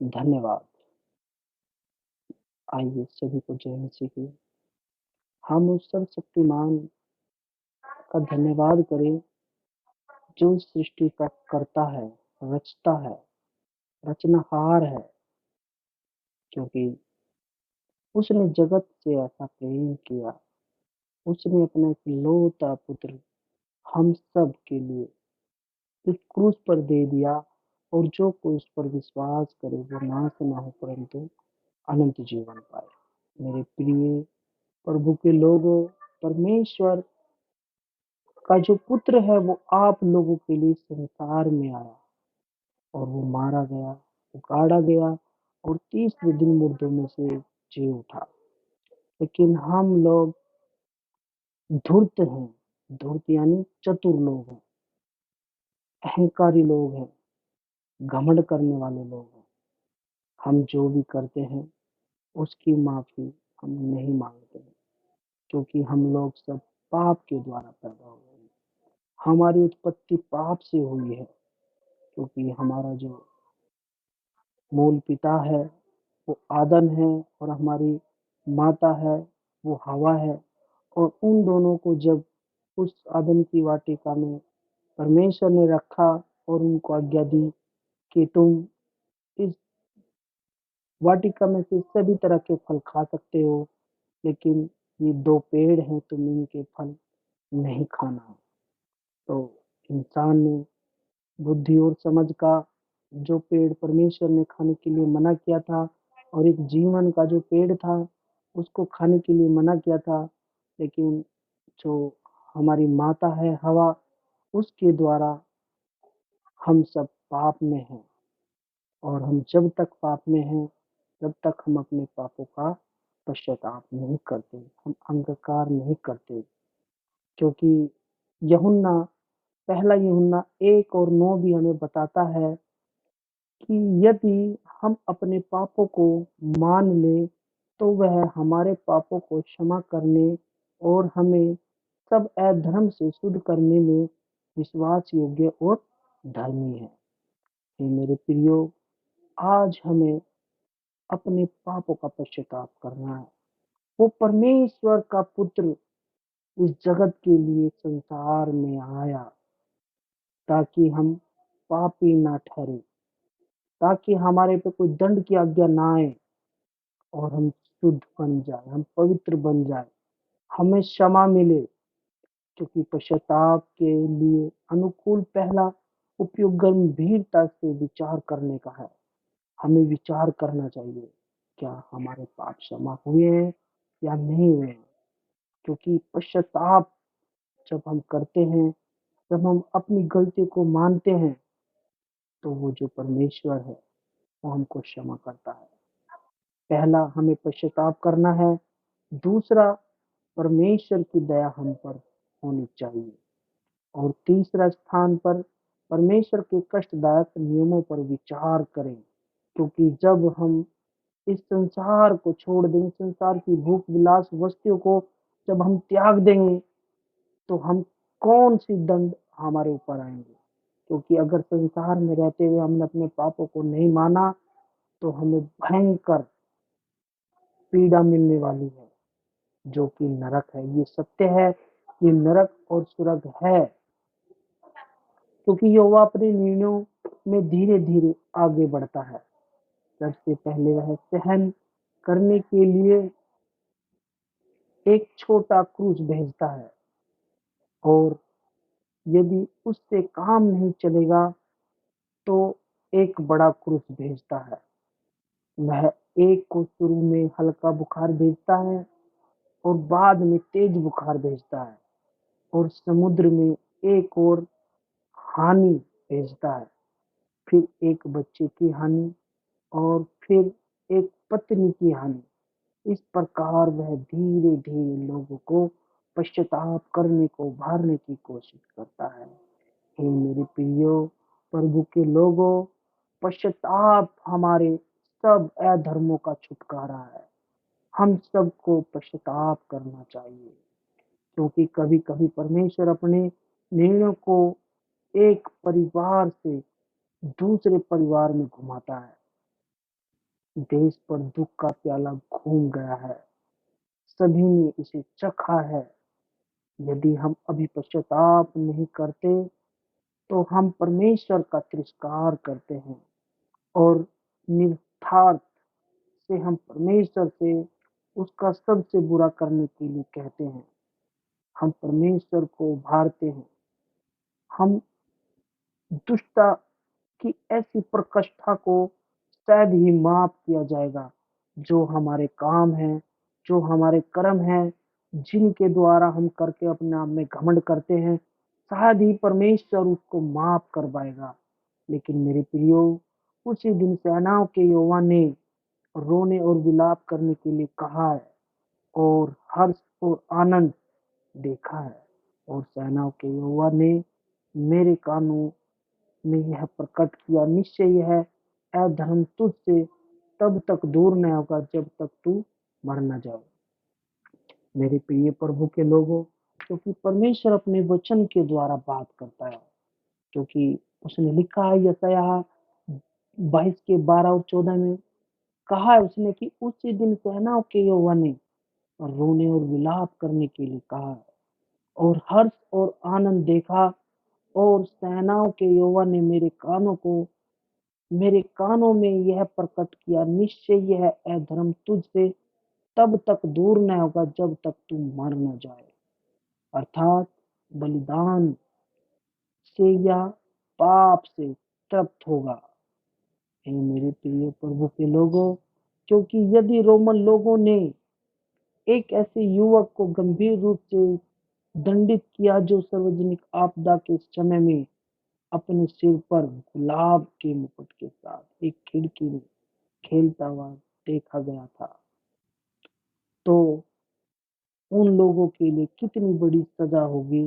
धन्यवाद। आइए सभी को जय मसीह की। हम उस सर्वशक्तिमान का धन्यवाद करें जो इस सृष्टि का करता है, रचता है, रचनहार है, क्योंकि उसने जगत से ऐसा प्रेम किया, उसने अपना इकलौता पुत्र हम सब के लिए इस क्रूस पर दे दिया और जो कोई उस पर विश्वास करे वो नाश ना हो परंतु अनंत जीवन पाए। मेरे प्रिय प्रभु के लोगों, परमेश्वर का जो पुत्र है वो आप लोगों के लिए संसार में आया और वो मारा गया, वो गाड़ा गया और तीसरे दिन मुर्दों में से जी उठा। लेकिन हम लोग धूर्त हैं, धूर्त यानी चतुर लोग हैं, अहंकारी लोग हैं, घमंड करने वाले लोग हैं। हम जो भी करते हैं उसकी माफी हम नहीं मांगते हैं, क्योंकि हम लोग सब पाप के द्वारा पैदा हुए हैं। हमारी उत्पत्ति पाप से हुई है, क्योंकि हमारा जो मूल पिता है वो आदम है और हमारी माता है वो हवा है। और उन दोनों को जब उस आदम की वाटिका में परमेश्वर ने रखा और उनको आज्ञा दी कि तुम इस वाटिका में से सभी तरह के फल खा सकते हो, लेकिन ये दो पेड़ हैं, तुम इनके फल नहीं खाना। तो इंसान ने बुद्धि और समझ का जो पेड़ परमेश्वर ने खाने के लिए मना किया था और एक जीवन का जो पेड़ था उसको खाने के लिए मना किया था, लेकिन जो हमारी माता है हवा, उसके द्वारा हम सब पाप में हैं। और हम जब तक पाप में हैं तब तक हम अपने पापों का पश्चाताप नहीं करते, हम अंगीकार नहीं करते। क्योंकि यूहन्ना, पहला यूहन्ना 1 और 9 भी हमें बताता है कि यदि हम अपने पापों को मान लें तो वह हमारे पापों को क्षमा करने और हमें सब अधर्म से शुद्ध करने में विश्वास योग्य और धर्मी है। हे मेरे प्रियो, आज हमें अपने पापों का पश्चाताप करना है। वो परमेश्वर का पुत्र इस जगत के लिए संसार में आया ताकि हम पापी ना ठहरे, ताकि हमारे पे कोई दंड की आज्ञा ना आए और हम शुद्ध बन जाए, हम पवित्र बन जाए, हमें क्षमा मिले। क्योंकि पश्चाताप के लिए अनुकूल पहला उपयोग गंभीरता से विचार करने का है। हमें विचार करना चाहिए, क्या हमारे पाप क्षमा हुए हैं या नहीं हुए हैं। क्योंकि पश्चाताप जब हम करते हैं, जब हम अपनी गलतियों को मानते हैं, तो वो जो परमेश्वर है वो हमको क्षमा करता है। पहला हमें पश्चाताप करना है, दूसरा परमेश्वर की दया हम पर होनी चाहिए, और तीसरा स्थान पर परमेश्वर के कष्टदायक नियमों पर विचार करें। क्योंकि जब हम इस संसार को छोड़ देंगे, संसार की भूख विलास वस्तुओं को जब हम त्याग देंगे, तो हम कौन सी दंड हमारे ऊपर आएंगे। क्योंकि अगर संसार में रहते हुए हमने अपने पापों को नहीं माना तो हमें भयंकर पीड़ा मिलने वाली है, जो कि नरक है। ये सत्य है, ये नरक और स्वर्ग है। क्योंकि यहोवा अपने निर्णयों में धीरे धीरे आगे बढ़ता है। सबसे पहले वह सहन करने के लिए एक छोटा क्रूस भेजता है, और यदि उससे काम नहीं चलेगा तो एक बड़ा क्रूस भेजता है। वह एक को शुरू में हल्का बुखार भेजता है और बाद में तेज बुखार भेजता है, और समुद्र में एक और हानि भेजता है, फिर एक बच्चे की हानि, और फिर एक पत्नी की हानि। इस प्रकार वह धीरे धीरे लोगों को पश्चाताप करने को उभारने की कोशिश करता है। हे मेरे प्रियो प्रभु के लोगों, पश्चाताप हमारे सब अधर्मों का छुटकारा है। हम सबको पश्चाताप करना चाहिए, क्योंकि कभी कभी परमेश्वर अपने निर्णयों को एक परिवार से दूसरे परिवार में घुमाता है। देश पर दुख का प्याला घूम गया है, सभी ने इसे चखा है। यदि हम अभी पश्चाताप नहीं करते तो हम परमेश्वर का तिरस्कार करते हैं और निर्थार्थ से हम परमेश्वर से उसका सबसे बुरा करने के लिए कहते हैं। हम परमेश्वर को उभारते हैं। हम दुष्टता की ऐसी प्रकृष्टता को शायद ही माफ किया जाएगा। जो हमारे काम हैं, जो हमारे कर्म हैं, जिनके द्वारा हम करके अपने आप में घमंड करते हैं, शायद ही परमेश्वर उसको माफ कर पाएगा। लेकिन मेरे प्रियो, उसी दिन सेनाओं के यहोवा ने रोने और विलाप करने के लिए कहा है और हर्ष और आनंद देखा है। और सेनाओं के यहोवा ने मेरे कानों में यह प्रकट किया, निश्चय यह अधर्म तुझसे तब तक दूर न होगा जब तक तू मर न जाए। मेरे प्रिय प्रभु के लोगों, क्योंकि परमेश्वर अपने वचन के द्वारा बात करता है, क्योंकि उसने लिखा है यशायाह 22 के 12 और 14 में, कहा है उसने कि उसी दिन सेनाओं के यहोवा ने रोने और विलाप करने के लिए कहा है और हर्ष और आनंद देखा। और सेनाओं के यहोवा ने मेरे कानों में यह प्रकट किया, निश्चय यह अधर्म तुझसे तब तक दूर न होगा जब तक तू मर न जाए। अर्थात बलिदान से या पाप से तृप्त होगा। हे मेरे प्रिय प्रभु के लोगों, क्योंकि यदि रोमन लोगों ने एक ऐसे युवक को गंभीर रूप से दंडित किया जो सार्वजनिक आपदा के समय में अपने सिर पर गुलाब के मुकुट के साथ एक खिड़की में खेलता हुआ देखा गया था, तो उन लोगों के लिए कितनी बड़ी सजा होगी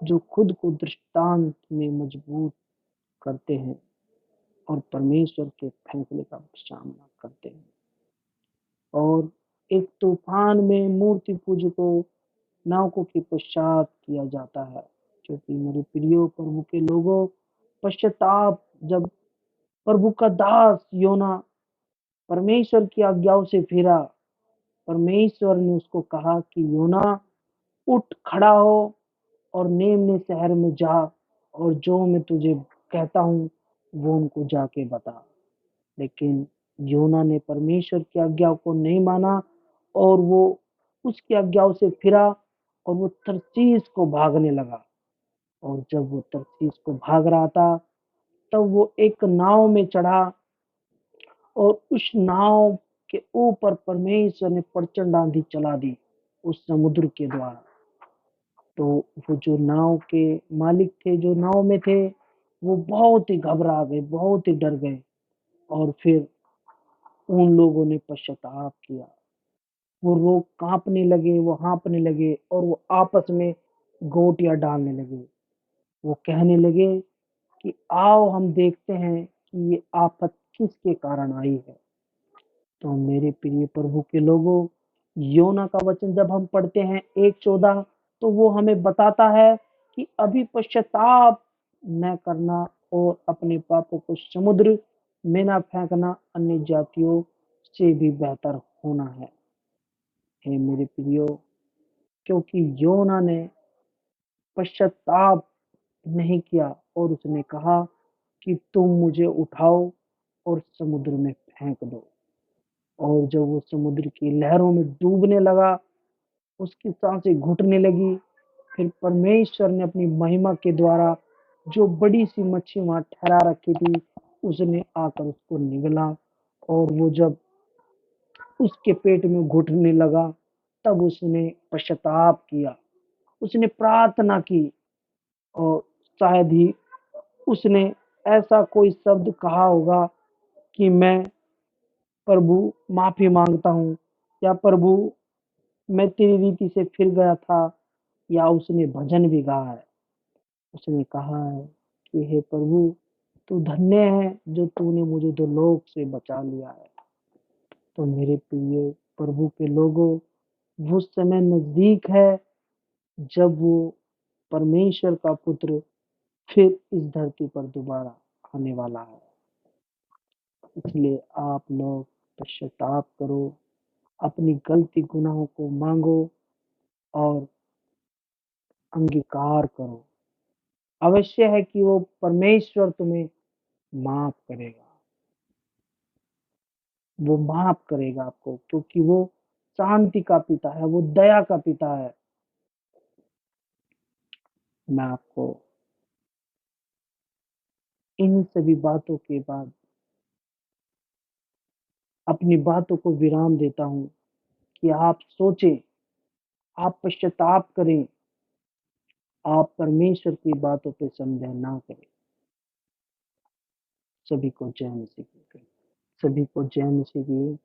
जो खुद को दृष्टांत में मजबूत करते हैं और परमेश्वर के फैसले का सामना करते हैं। और एक तूफान में मूर्ति पूजकों नावकों के पश्चात किया जाता है। क्योंकि मेरे प्रियो प्रभु के लोगों, पश्चाताप जब प्रभु का दास योना परमेश्वर की आज्ञाओं से फिरा, परमेश्वर ने उसको कहा कि योना उठ खड़ा हो और नेमने शहर में जा और जो मैं तुझे कहता हूँ वो उनको जाके बता। लेकिन योना ने परमेश्वर की आज्ञा को नहीं माना और वो उसकी आज्ञाओं से फिरा और वो तरसीस को भागने लगा। और जब वो तरसीस को भाग रहा था तब वो एक नाव में चढ़ा और उस नाव के ऊपर परमेश्वर ने प्रचंड आंधी चला दी उस समुद्र के द्वारा। तो वो जो नाव के मालिक थे, जो नाव में थे, वो बहुत ही घबरा गए, बहुत ही डर गए। और फिर उन लोगों ने पश्चाताप किया। वो लोग कांपने लगे, वो हाँपने लगे और वो आपस में गोटियां डालने लगे। वो कहने लगे कि आओ हम देखते हैं कि ये आफत किसके कारण आई है। तो मेरे प्रिय प्रभु के लोगों, योना का वचन जब हम पढ़ते हैं 1:14, तो वो हमें बताता है कि अभी पश्चाताप न करना और अपने पापों को समुद्र में न फेंकना अन्य जातियों से भी बेहतर होना है। हे मेरे प्रियो, क्योंकि योना ने पश्चाताप नहीं किया और उसने कहा कि तुम मुझे उठाओ और समुद्र में फेंक दो। और जब वो समुद्र की लहरों में डूबने लगा, उसकी सांसें घुटने लगी। फिर परमेश्वर ने अपनी महिमा के द्वारा जो बड़ी सी मच्छी वहां ठहरा रखी थी, उसने आकर उसको निगला। और वो जब उसके पेट में घुटने लगा तब उसने पश्चाताप किया, उसने प्रार्थना की और शायद ही उसने ऐसा कोई शब्द कहा होगा कि मैं प्रभु माफी मांगता हूँ, या प्रभु मैं तेरी रीति से फिर गया था, या उसने भजन भी गाया है। उसने कहा है कि हे प्रभु, तू धन्य है जो तूने मुझे दो लोक से बचा लिया है। तो मेरे प्रिय प्रभु के लोगों, वो समय नजदीक है जब वो परमेश्वर का पुत्र फिर इस धरती पर दोबारा आने वाला है। इसलिए आप लोग पश्चाताप करो, अपनी गलती गुनाहों को मांगो और अंगीकार करो। अवश्य है कि वो परमेश्वर तुम्हें माफ करेगा। वो माफ करेगा आपको, क्योंकि वो शांति का पिता है, वो दया का पिता है। मैं आपको इन सभी बातों के बाद अपनी बातों को विराम देता हूँ कि आप सोचें, आप पश्चाताप करें, आप परमेश्वर की बातों पे संदेह ना करें। सभी को जय मसीह की। सभी को जय मसीह की।